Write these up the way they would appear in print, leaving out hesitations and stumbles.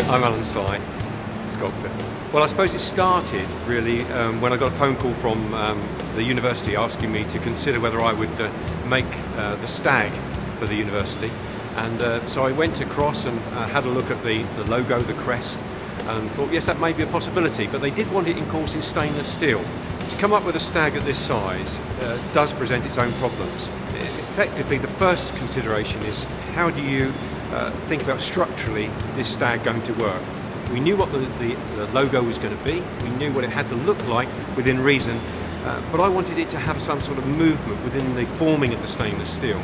I'm Alan Sy, sculptor. Well, I suppose it started really when I got a phone call from the university asking me to consider whether I would make the stag for the university. And so I went across and had a look at the logo, the crest, and thought, yes, that may be a possibility, but they did want it, of course, in stainless steel. To come up with a stag at this size does present its own problems. Effectively, the first consideration is how do you think about structurally this stag going to work? We knew what the logo was going to be, we knew what it had to look like within reason, but I wanted it to have some sort of movement within the forming of the stainless steel.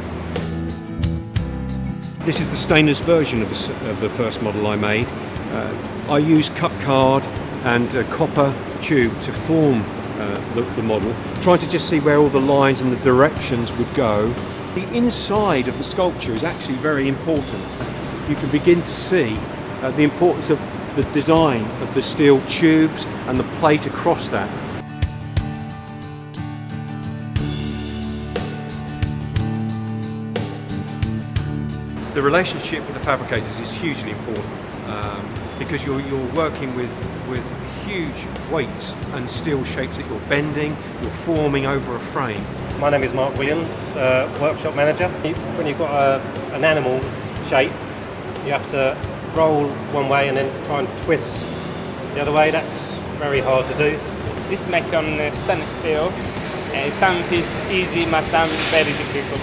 This is the stainless version of the first model I made. I used cut card and copper tube to form the model, trying to just see where all the lines and the directions would go. The inside of the sculpture is actually very important. You can begin to see the importance of the design of the steel tubes and the plate across that. The relationship with the fabricators is hugely important because you're working with huge weights and steel shapes that you're bending, you're forming over a frame. My name is Mark Williams, workshop manager. When you've got an animal's shape, you have to roll one way and then try and twist the other way. That's very hard to do. This make on stainless steel. Some is easy, but some is very difficult.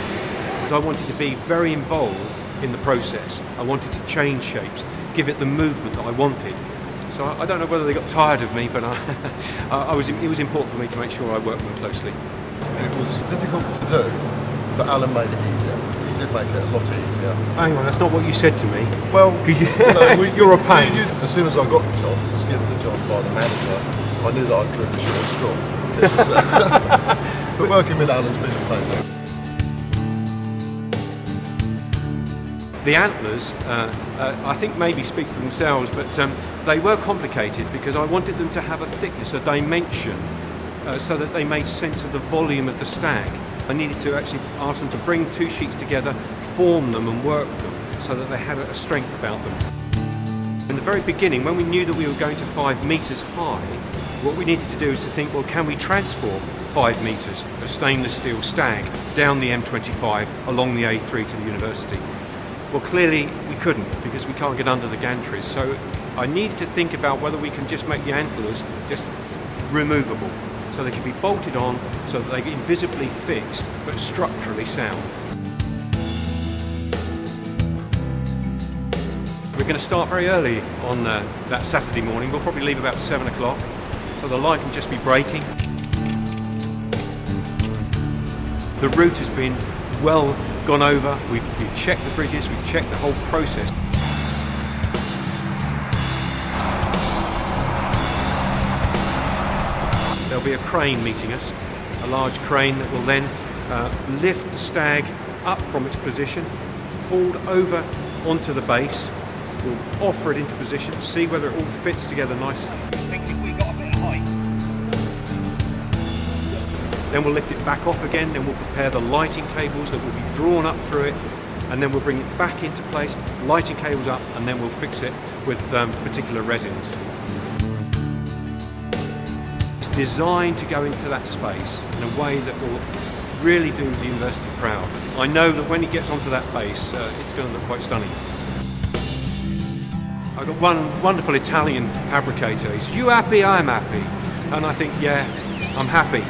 I wanted to be very involved in the process. I wanted to change shapes, give it the movement that I wanted. So I don't know whether they got tired of me, but it was important for me to make sure I worked with them closely. It was difficult to do, but Alan made it easier. He did make it a lot easier. Hang on, that's not what you said to me. Well, you're a pain. As soon as I got the job, I was given the job by the manager, I knew that I'd drew the short straw. But working with Alan's been a pleasure. The antlers, I think maybe speak for themselves, but they were complicated because I wanted them to have a thickness, a dimension, so that they made sense of the volume of the stag. I needed to actually ask them to bring two sheets together, form them and work them so that they had a strength about them. In the very beginning, when we knew that we were going to 5 metres high, what we needed to do is to think, well, can we transport 5 metres of stainless steel stag down the M25 along the A3 to the university? Well, clearly we couldn't because we can't get under the gantries. So I needed to think about whether we can just make the antlers just removable, so they can be bolted on, so that they get invisibly fixed but structurally sound. We're going to start very early on that Saturday morning. We'll probably leave about 7 o'clock, so the light will just be breaking. The route has been well gone over, we've checked the bridges, we've checked the whole process. There'll be a crane meeting us, a large crane that will then lift the stag up from its position, pulled over onto the base. We'll offer it into position, see whether it all fits together nicely. We got a bit of height. Then we'll lift it back off again, then we'll prepare the lighting cables that will be drawn up through it, and then we'll bring it back into place, lighting cables up, and then we'll fix it with particular resins. It's designed to go into that space in a way that will really do the university proud. I know that when it gets onto that base, it's going to look quite stunning. I've got one wonderful Italian fabricator. He's, "You happy, I'm happy." And I think, yeah, I'm happy.